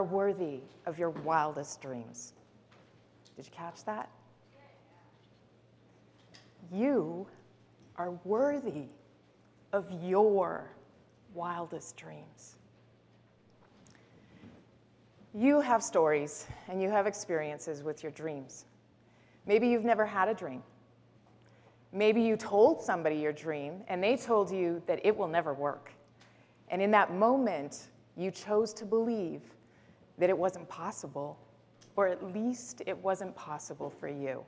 are worthy of your wildest dreams. Did you catch that? You are worthy of your wildest dreams. You have stories and you have experiences with your dreams. Maybe you've never had a dream. Maybe you told somebody your dream and they told you that it will never work. And in that moment, you chose to believe that it wasn't possible, or at least it wasn't possible for you.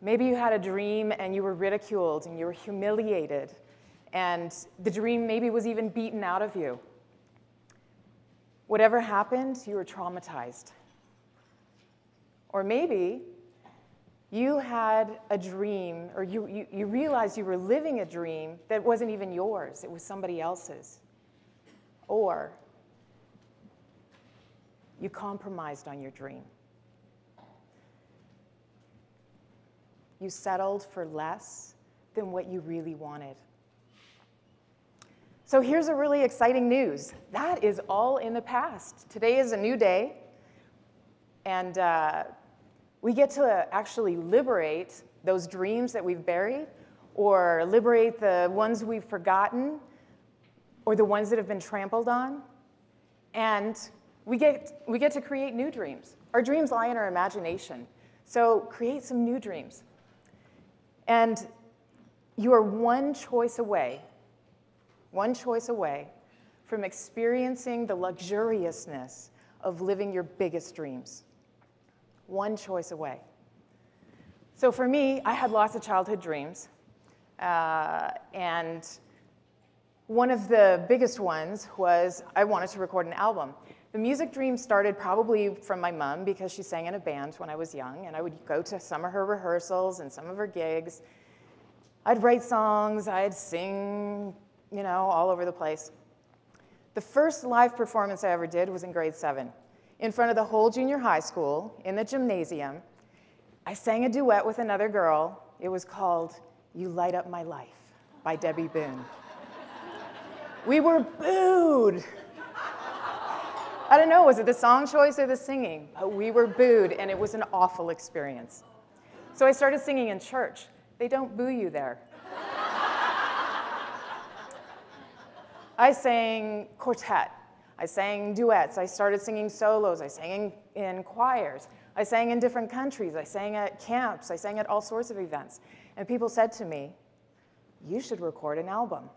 Maybe you had a dream and you were ridiculed and you were humiliated, and the dream maybe was even beaten out of you. Whatever happened, you were traumatized. Or maybe you had a dream, or you realized you were living a dream that wasn't even yours, it was somebody else's. Or you compromised on your dream. You settled for less than what you really wanted. So here's a really exciting news. That is all in the past. Today is a new day, and we get to actually liberate those dreams that we've buried, or liberate the ones we've forgotten, or the ones that have been trampled on, and we get to create new dreams. Our dreams lie in our imagination, so create some new dreams. And you are one choice away from experiencing the luxuriousness of living your biggest dreams. One choice away. So for me, I had lots of childhood dreams, and one of the biggest ones was I wanted to record an album. The music dream started probably from my mom, because she sang in a band when I was young, and I would go to some of her rehearsals and some of her gigs. I'd write songs, I'd sing, all over the place. The first live performance I ever did was in grade 7. In front of the whole junior high school, in the gymnasium. I sang a duet with another girl. It was called "You Light Up My Life" by Debbie Boone. We were booed. I don't know, was it the song choice or the singing? But we were booed, and it was an awful experience. So I started singing in church. They don't boo you there. I sang quartet. I sang duets. I started singing solos. I sang in choirs. I sang in different countries. I sang at camps. I sang at all sorts of events. And people said to me, "You should record an album."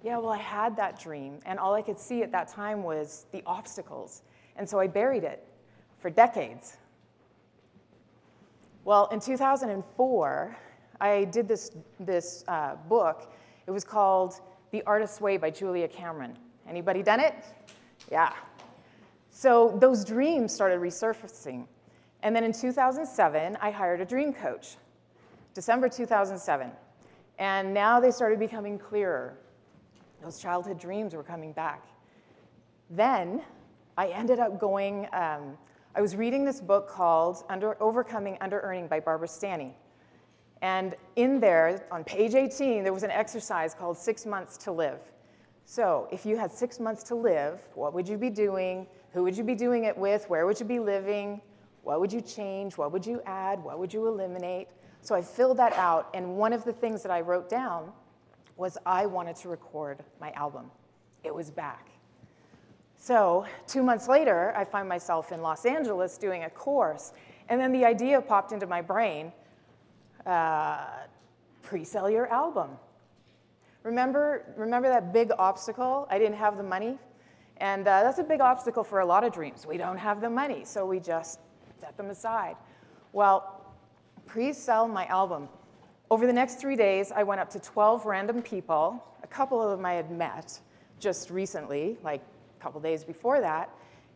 Yeah, well, I had that dream, and all I could see at that time was the obstacles. And so I buried it for decades. Well, in 2004, I did this book. It was called The Artist's Way by Julia Cameron. Anybody done it? Yeah. So those dreams started resurfacing. And then in 2007, I hired a dream coach, December 2007. And now they started becoming clearer. Those childhood dreams were coming back. Then I ended up going, I was reading this book called Overcoming Under-Earning by Barbara Stanny. And in there, on page 18, there was an exercise called 6 months to live. So if you had 6 months to live, what would you be doing? Who would you be doing it with? Where would you be living? What would you change? What would you add? What would you eliminate? So I filled that out, and one of the things that I wrote down was I wanted to record my album. It was back. So 2 months later, I find myself in Los Angeles doing a course, and then the idea popped into my brain, pre-sell your album. Remember that big obstacle? I didn't have the money, and that's a big obstacle for a lot of dreams. We don't have the money, so we just set them aside. Well, pre-sell my album. Over the next 3 days, I went up to 12 random people. A couple of them I had met just recently, like a couple days before that.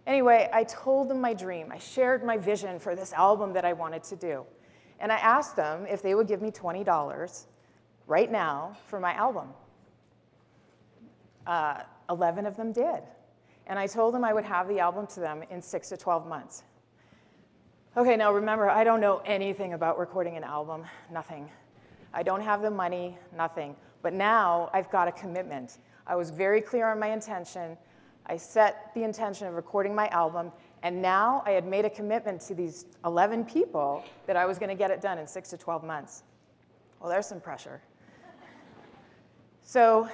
Anyway, I told them my dream. I shared my vision for this album that I wanted to do. And I asked them if they would give me $20 right now for my album. 11 of them did. And I told them I would have the album to them in 6 to 12 months. Okay, now remember, I don't know anything about recording an album, nothing. I don't have the money, nothing. But now I've got a commitment. I was very clear on my intention. I set the intention of recording my album, and now I had made a commitment to these 11 people that I was going to get it done in 6 to 12 months. Well, there's some pressure. So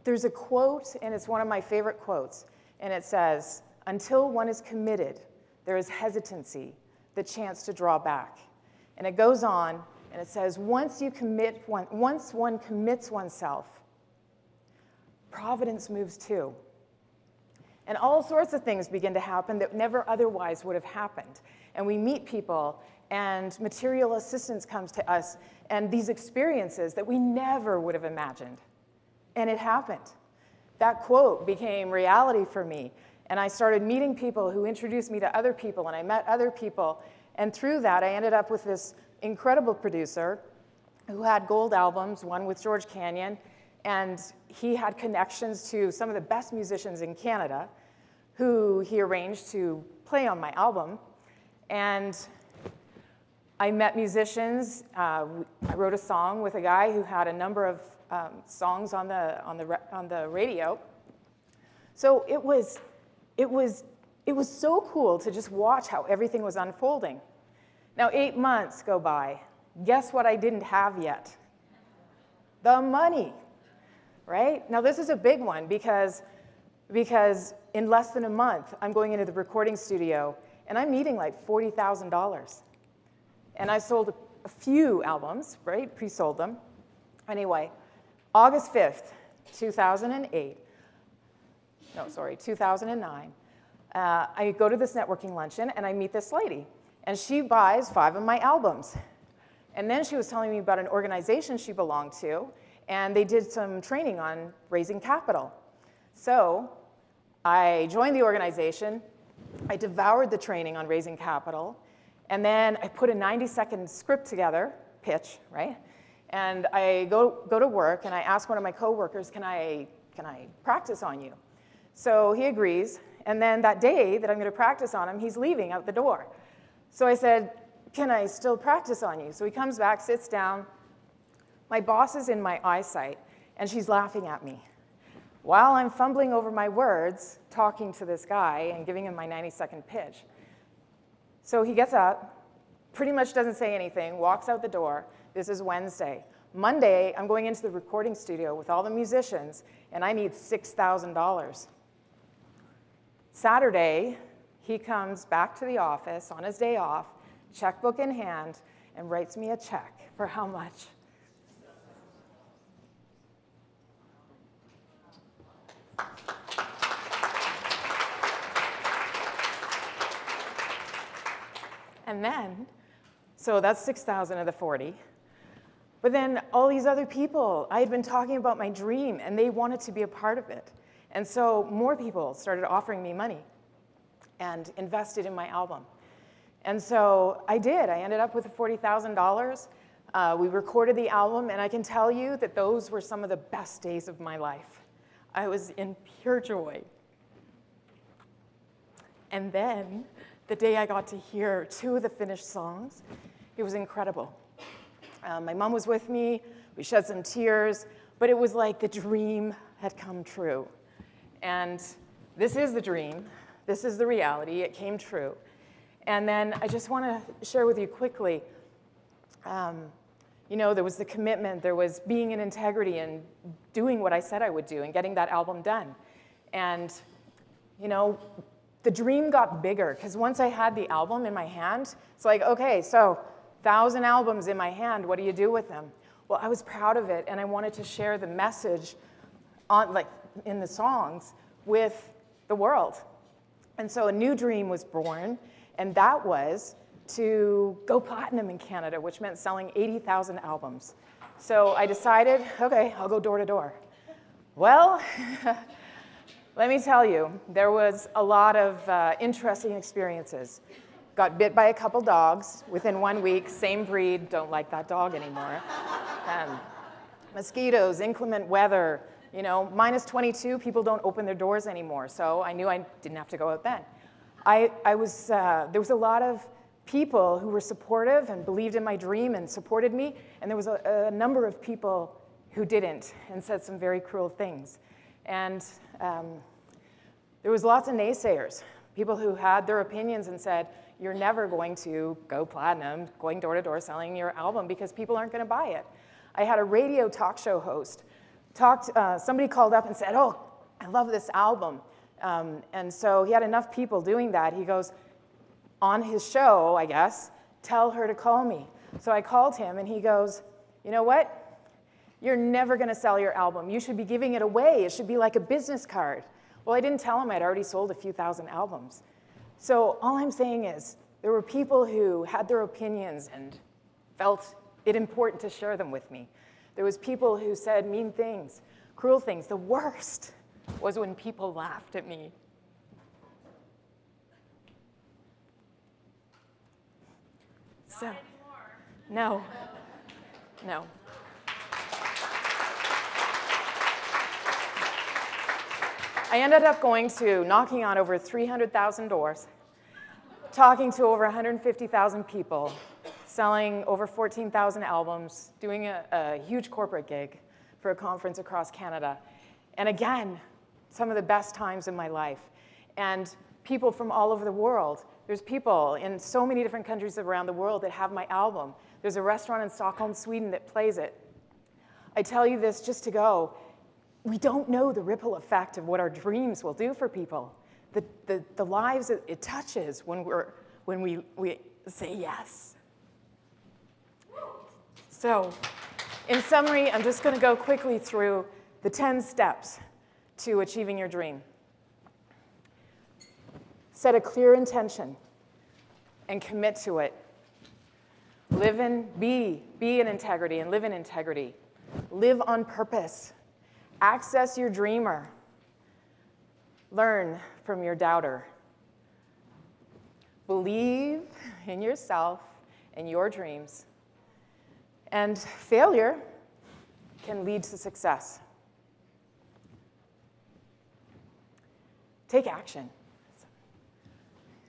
there's a quote, and it's one of my favorite quotes, and it says, "Until one is committed, there is hesitancy, the chance to draw back." And it goes on, and it says, once one commits oneself, providence moves too. And all sorts of things begin to happen that never otherwise would have happened. And we meet people, and material assistance comes to us, and these experiences that we never would have imagined. And it happened. That quote became reality for me. And I started meeting people who introduced me to other people, and I met other people. And through that, I ended up with this incredible producer who had gold albums, one with George Canyon, and he had connections to some of the best musicians in Canada who he arranged to play on my album. And I met musicians. I wrote a song with a guy who had a number of songs on the radio. So it was so cool to just watch how everything was unfolding. Now 8 months go by. Guess what I didn't have yet? The money, right? Now this is a big one because in less than a month, I'm going into the recording studio and I'm needing like $40,000. And I sold a few albums, right? Pre-sold them. Anyway, August 5th, 2009, I go to this networking luncheon and I meet this lady. And she buys 5 of my albums. And then she was telling me about an organization she belonged to, and they did some training on raising capital. So I joined the organization. I devoured the training on raising capital. And then I put a 90-second script together, pitch, right? And I go to work, and I ask one of my coworkers, can I practice on you? So he agrees. And then that day that I'm going to practice on him, he's leaving out the door. So I said, can I still practice on you? So he comes back, sits down. My boss is in my eyesight, and she's laughing at me while I'm fumbling over my words, talking to this guy and giving him my 90-second pitch. So he gets up, pretty much doesn't say anything, walks out the door. This is Wednesday. Monday, I'm going into the recording studio with all the musicians, and I need $6,000. Saturday, he comes back to the office on his day off, checkbook in hand, and writes me a check for how much? And then, so that's 6,000 of the 40. But then all these other people, I had been talking about my dream, and they wanted to be a part of it. And so more people started offering me money and invested in my album. And so I did. I ended up with $40,000. We recorded the album, and I can tell you that those were some of the best days of my life. I was in pure joy. And then the day I got to hear 2 of the finished songs, it was incredible. My mom was with me. We shed some tears, but it was like the dream had come true. And this is the dream. This is the reality. It came true. And then I just want to share with you quickly, there was the commitment. There was being in integrity and doing what I said I would do and getting that album done. And, the dream got bigger because once I had the album in my hand, it's like, okay, so 1,000 albums in my hand, what do you do with them? Well, I was proud of it, and I wanted to share the message in the songs with the world. And so a new dream was born, and that was to go platinum in Canada, which meant selling 80,000 albums. So I decided, okay, I'll go door to door. Well, let me tell you, there was a lot of interesting experiences. Got bit by a couple dogs within 1 week, same breed, don't like that dog anymore. Mosquitoes, inclement weather, minus 22, people don't open their doors anymore, so I knew I didn't have to go out then. There was a lot of people who were supportive and believed in my dream and supported me, and there was a number of people who didn't and said some very cruel things. And there was lots of naysayers, people who had their opinions and said, you're never going to go platinum, going door to door selling your album because people aren't going to buy it. I had a radio talk show host. Somebody called up and said, oh, I love this album. And so he had enough people doing that. He goes, on his show, I guess, tell her to call me. So I called him and he goes, you know what? You're never going to sell your album. You should be giving it away. It should be like a business card. Well, I didn't tell him I'd already sold a few thousand albums. So all I'm saying is there were people who had their opinions and felt it important to share them with me. There was people who said mean things, cruel things. The worst was when people laughed at me. So, no. I ended up knocking on over 300,000 doors, talking to over 150,000 people, selling over 14,000 albums, doing a huge corporate gig for a conference across Canada. And again, some of the best times in my life. And people from all over the world. There's people in so many different countries around the world that have my album. There's a restaurant in Stockholm, Sweden that plays it. I tell you this just to go, we don't know the ripple effect of what our dreams will do for people. The lives it touches when we say yes. So, in summary, I'm just going to go quickly through the 10 steps to achieving your dream. Set a clear intention and commit to it. Be in integrity and live in integrity. Live on purpose. Access your dreamer. Learn from your doubter. Believe in yourself and your dreams. And failure can lead to success. Take action.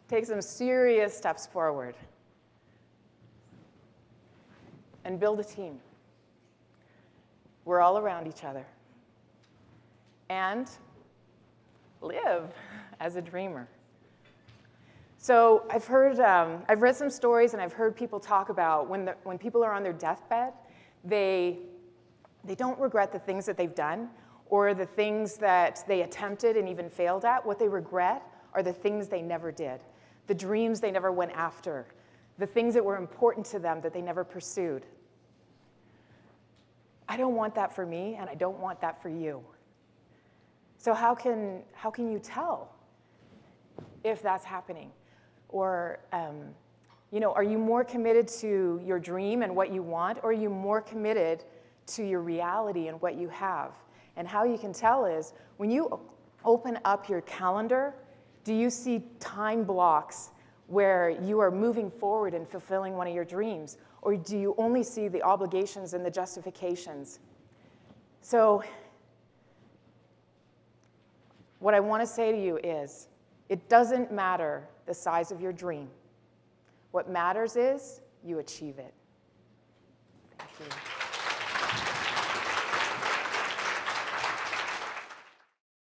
Take some serious steps forward. And build a team. We're all around each other. And live as a dreamer. So I've read some stories and I've heard people talk about when people are on their deathbed, they don't regret the things that they've done or the things that they attempted and even failed at. What they regret are the things they never did, the dreams they never went after, the things that were important to them that they never pursued. I don't want that for me, and I don't want that for you. So how can you tell if that's happening? Or, are you more committed to your dream and what you want, or are you more committed to your reality and what you have? And how you can tell is, when you open up your calendar, do you see time blocks where you are moving forward and fulfilling one of your dreams? Or do you only see the obligations and the justifications? So, what I want to say to you is, it doesn't matter the size of your dream. What matters is you achieve it. Thank you.